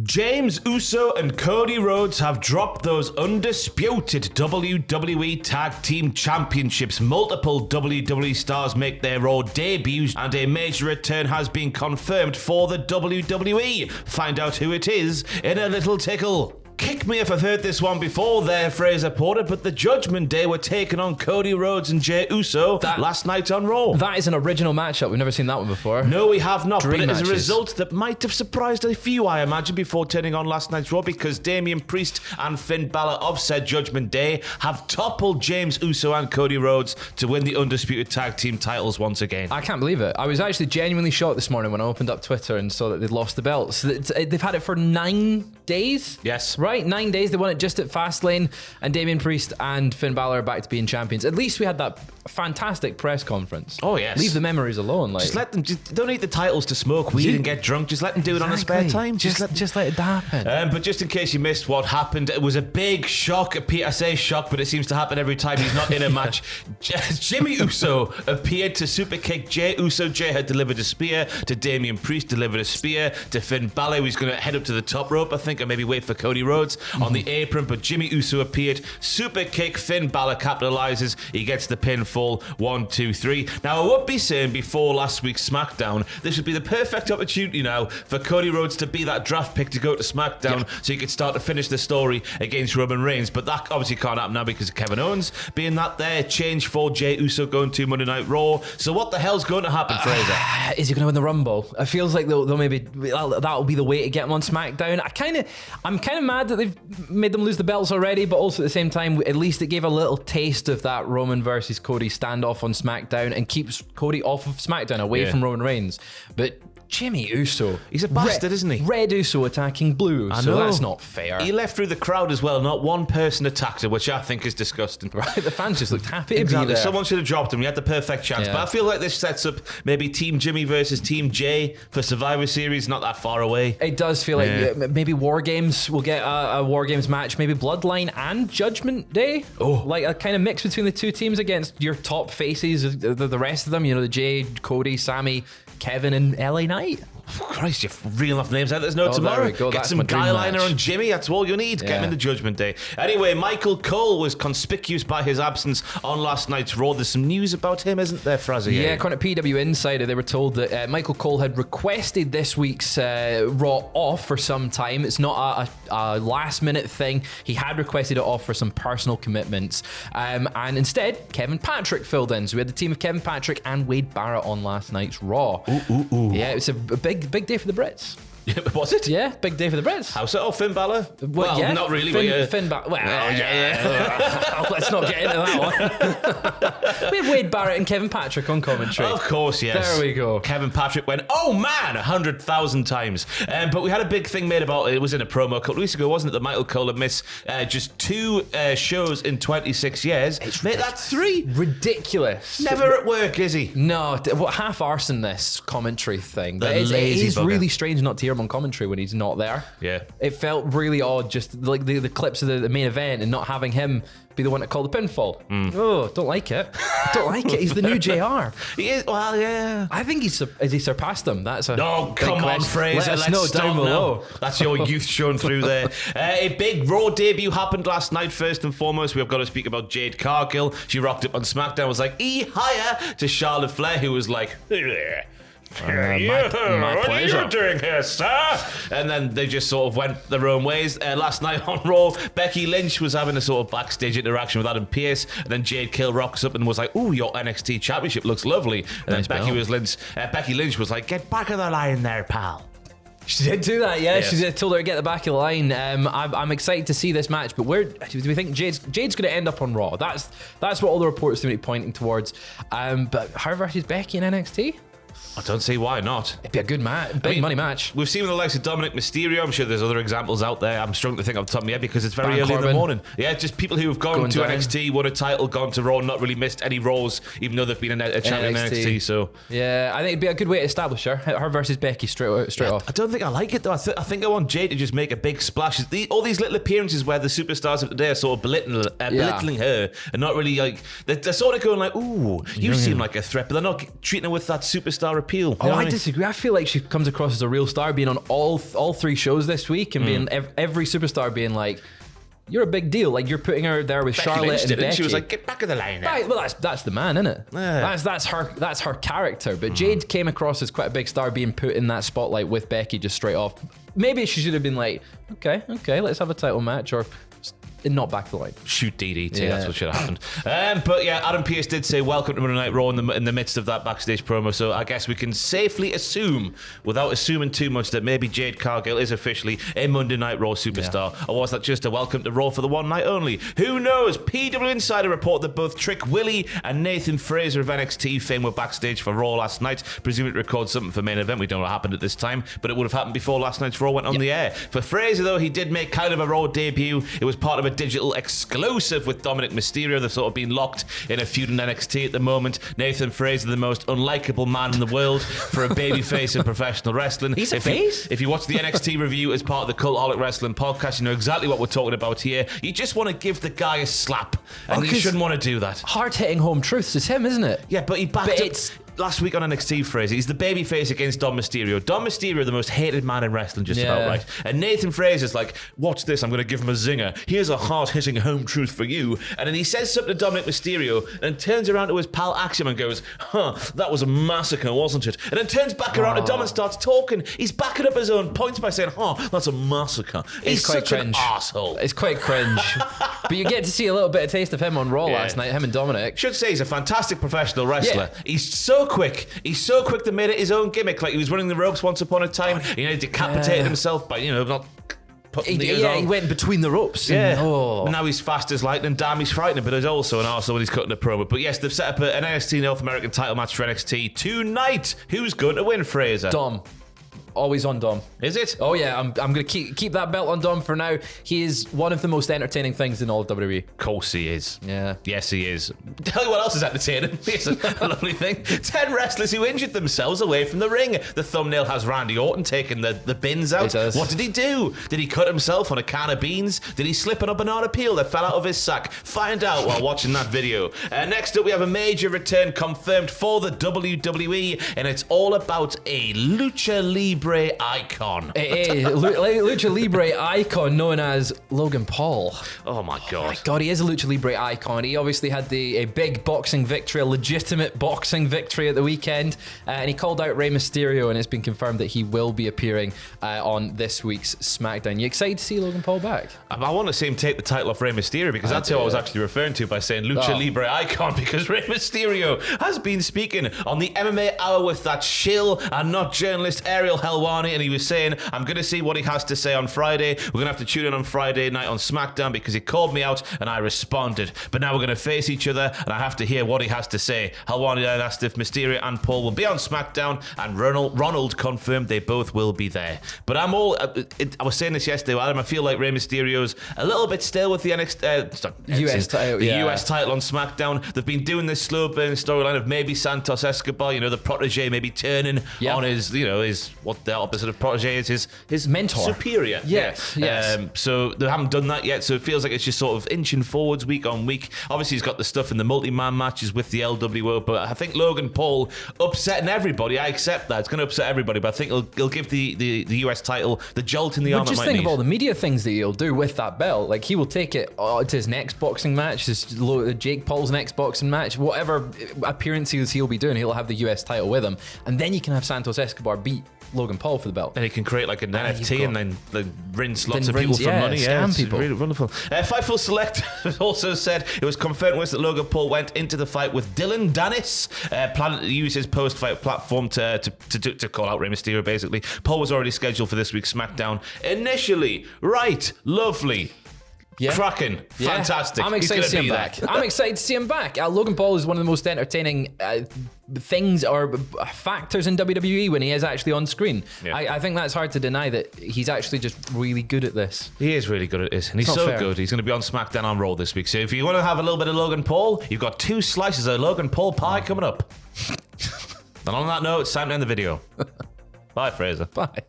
James Uso and Cody Rhodes have dropped those undisputed WWE Tag Team Championships. Multiple WWE stars make their Raw debuts, and a major return has been confirmed for the WWE. Find out who it is in a little tickle. Kick me if I've heard this one before there, Fraser Porter, but the Judgment Day were taking on Cody Rhodes and Jey Uso last night on Raw. That is an original matchup. We've never seen that one before. No, we have not, Dream but it is a matches. result that might have surprised a few, I imagine, before turning on last night's Raw, because Damian Priest and Finn Balor of said Judgment Day have toppled James Uso and Cody Rhodes to win the Undisputed Tag Team titles once again. I can't believe it. I was actually genuinely shocked this morning when I opened up Twitter and saw that they'd lost the belts. So they've had it for 9 days? Yes. Right, 9 days. They won it just at Fastlane, and Damian Priest and Finn Balor are back to being champions. At least we had that fantastic press conference. Oh, yes. Leave the memories alone. Like, Just let them, don't need the titles to smoke weed and get drunk. Just let them do it on a spare time. Just let it happen. But just in case you missed what happened, it was a big shock. I say shock, but it seems to happen every time he's not in a match. Jimmy Uso appeared to superkick Jey Uso. Jey had delivered a spear to Damian Priest, delivered a spear to Finn Balor. He's going to head up to the top rope, I think, or maybe wait for Cody Rhodes on the apron. But Jimmy Uso appeared, super kick. Finn Balor capitalizes. He gets the pinfall. 1, 2, 3. Now, I would be saying before last week's SmackDown, this would be the perfect opportunity now for Cody Rhodes to be that draft pick to go to SmackDown, so he could start to finish the story against Roman Reigns. But that obviously can't happen now because of Kevin Owens being that there. Change for Jey Uso going to Monday Night Raw. So what the hell's going to happen, Fraser? Is he going to win the Rumble? It feels like they'll maybe that'll be the way to get him on SmackDown. I'm kind of mad that they've made them lose the belts already, but also at the same time, at least it gave a little taste of that Roman versus Cody standoff on SmackDown and keeps Cody off of SmackDown, away from Roman Reigns. But Jimmy Uso, he's a bastard, isn't he? Red Uso attacking Blue, so that's not fair. He left through the crowd as well. Not one person attacked him, which I think is disgusting. Right, the fans just looked happy to Exactly. be there. Someone should have dropped him. He had the perfect chance. Yeah. But I feel like this sets up maybe Team Jimmy versus Team Jay for Survivor Series. Not that far away. It does feel like maybe War Games, we'll get a War Games match, maybe Bloodline and Judgment Day. Oh. Like a kind of mix between the two teams against your top faces, the rest of them, you know, the Jade, Cody, Sammy, Kevin, and LA Knight. Oh, Christ, you're reeling off names out. There's no tomorrow. There we go. Get That's some my dream guy liner match. on Jimmy. That's all you need. Get him in the Judgment Day. Anyway, Michael Cole was conspicuous by his absence on last night's Raw. There's some news about him, isn't there, Fraser? Yeah, according to PW Insider, they were told that Michael Cole had requested this week's Raw off for some time. It's not a last-minute thing. He had requested it off for some personal commitments. And instead, Kevin Patrick filled in. So we had the team of Kevin Patrick and Wade Barrett on last night's Raw. Ooh. Yeah, it was a big day for the Brits. Was it? Yeah, big day for the Brits. How's it? Oh, Finn Balor? Well, yeah, not really. Finn Balor. Well, yeah. Let's not get into that one. We had Wade Barrett and Kevin Patrick on commentary. Of course, yes. There we go. Kevin Patrick went, oh man, 100,000 times. But we had a big thing made about it. It was in a promo a couple of weeks ago, wasn't it? That Michael Cole had missed just 2 shows in 26 years. It's Mate, that's 3. Ridiculous. Never at work, is he? No, what half arson this commentary thing. The But it lazy is bugger. really strange not to hear him on commentary when he's not there. Yeah. It felt really odd, just like the clips of the main event and not having him be the one to call the pinfall. Oh, don't like it. Don't like it. He's the new JR. He is, well, yeah. I think has he surpassed him? That's a Oh, big come on, question. Fraser. Let us know stop down below. now. That's your youth showing through there. A big Raw debut happened last night. First and foremost, we've got to speak about Jade Cargill. She rocked up on SmackDown, was like, hiya to Charlotte Flair, who was like, my what pleasure. are you doing here, sir? And then they just sort of went their own ways. Last night on Raw, Becky Lynch was having a sort of backstage interaction with Adam Pearce, and then Jade Kill rocks up and was like, "Ooh, your NXT championship looks lovely." And Nice then Becky Lynch was like, "Get back of the line there, pal." She did do that, yeah. Yes. She told her to get the back of the line. I'm excited to see this match, but where do we think Jade's going to end up on Raw? That's what all the reports seem to be pointing towards. But her versus Becky in NXT? I don't see why not. It'd be a good match, big money match. We've seen with the likes of Dominic Mysterio. I'm sure there's other examples out there. I'm struggling to think off the top of my head because it's very Baron early in the Corbin. morning. Yeah, just people who have gone Going to down. NXT, won a title, gone to Raw, not really missed any Raws, even though they've been a champion in NXT. So Yeah, I think it'd be a good way to establish her versus Becky straight off. I don't think I like it though. I think I want Jade to just make a big splash. All these little appearances where the superstars of today are sort of belittling her and not really like they're sort of going like, "Ooh, you seem like a threat," but they're not treating her with that superstar superstar appeal. Oh, I disagree. I feel like she comes across as a real star, being on all 3 shows this week, and being every superstar being like, you're a big deal. Like, you're putting her there with Charlotte and Becky. She was like, get back of the line now. Right, well, that's the man, isn't it? Yeah. That's her character. But Jade came across as quite a big star, being put in that spotlight with Becky just straight off. Maybe she should have been like, okay, let's have a title match, or not back the line. Shoot DDT, that's what should have happened. But yeah, Adam Pearce did say welcome to Monday Night Raw in the midst of that backstage promo, so I guess we can safely assume, without assuming too much, that maybe Jade Cargill is officially a Monday Night Raw superstar, or was that just a welcome to Raw for the one night only? Who knows? PW Insider report that both Trick Willie and Nathan Fraser of NXT fame were backstage for Raw last night, presumably to record something for main event. We don't know what happened at this time, but it would have happened before last night's Raw went on the air. For Fraser, though, he did make kind of a Raw debut. It was part of a digital exclusive with Dominic Mysterio. They've sort of been locked in a feud in NXT at the moment. Nathan Fraser, the most unlikable man in the world for a babyface in professional wrestling. He's a face? If you watch the NXT review as part of the Cultaholic Wrestling podcast, you know exactly what we're talking about here. You just want to give the guy a slap, and you shouldn't want to do that. Hard-hitting home truths. It's him, isn't it? Yeah, but he backed up last week on NXT, Fraser. He's the babyface against Dom Mysterio. Dom Mysterio, the most hated man in wrestling, just about, right? And Nathan Fraser's like, watch this, I'm going to give him a zinger. Here's a hard-hitting home truth for you. And then he says something to Dominic Mysterio and turns around to his pal Axiom and goes, that was a massacre, wasn't it? And then turns back around to Dom and starts talking. He's backing up his own points by saying, that's a massacre. He's quite such an arsehole. It's quite cringe. But you get to see a little bit of taste of him on Raw last night, him and Dominic. Should say he's a fantastic professional wrestler. Yeah. He's so quick. He's so quick to make it his own gimmick. Like, he was running the ropes once upon a time. He decapitated himself by, not putting the ears on. He went between the ropes. Yeah. Now he's fast as lightning. Damn, he's frightening, but he's also an arsehole when he's cutting a promo. But yes, they've set up an NXT North American title match for NXT tonight. Who's going to win, Fraser? Dom. Always on Dom. Is it? Oh yeah, I'm going to keep that belt on Dom for now. He is one of the most entertaining things in all of WWE. Of course he is. Yeah. Yes, he is. Tell you what else is entertaining. Here's a lovely thing. 10 wrestlers who injured themselves away from the ring. The thumbnail has Randy Orton taking the bins out. He does. What did he do? Did he cut himself on a can of beans? Did he slip on a banana peel that fell out of his sack? Find out while watching that video. Next up, we have a major return confirmed for the WWE, and it's all about a Lucha Libre icon. A Lucha Libre icon known as Logan Paul. Oh my God. Oh my God, he is a Lucha Libre icon. He obviously had a big boxing victory, a legitimate boxing victory at the weekend, and he called out Rey Mysterio, and it's been confirmed that he will be appearing on this week's SmackDown. You excited to see Logan Paul back? I want to see him take the title off Rey Mysterio, because that's who I was actually referring to by saying Lucha Libre icon, because Rey Mysterio has been speaking on the MMA Hour with that shill and not journalist Ariel Helwani, and he was saying, I'm going to see what he has to say on Friday. We're going to have to tune in on Friday night on SmackDown because he called me out and I responded. But now we're going to face each other and I have to hear what he has to say. Helwani then asked if Mysterio and Paul will be on SmackDown, and Ronald confirmed they both will be there. But I was saying this yesterday, Adam, I feel like Rey Mysterio's a little bit stale with the US title, US title on SmackDown. They've been doing this slow burn storyline of maybe Santos Escobar, the protege, maybe turning on his, his what the opposite of protege is, his mentor, superior. Yes. So they haven't done that yet. So it feels like it's just sort of inching forwards week on week. Obviously, he's got the stuff in the multi-man matches with the LWO, but I think Logan Paul upsetting everybody. I accept that it's going to upset everybody, but I think he'll give the US title the jolt in the arm. Just think of all the media things that he'll do with that belt. Like, he will take it to his next boxing match, Jake Paul's next boxing match, whatever appearances he'll be doing, he'll have the US title with him, and then you can have Santos Escobar beat Logan Paul for the belt. And he can create like an NFT and then rinse lots of people for money. Scam people. Really wonderful. Fightful Select also said it was confirmed that Logan Paul went into the fight with Dylan Dennis, planning to use his post-fight platform to call out Rey Mysterio, basically. Paul was already scheduled for this week's SmackDown initially. Right. Lovely. Yeah. Cracking. Yeah. Fantastic. I'm excited to see him back. I'm excited to see him back. Logan Paul is one of the most entertaining things or factors in WWE when he is actually on screen. Yeah. I think that's hard to deny that he's actually just really good at this. He is really good at this, and he's so good. He's going to be on SmackDown on Raw this week. So if you want to have a little bit of Logan Paul, you've got 2 slices of Logan Paul pie coming up. And on that note, it's time to end the video. Bye, Fraser. Bye.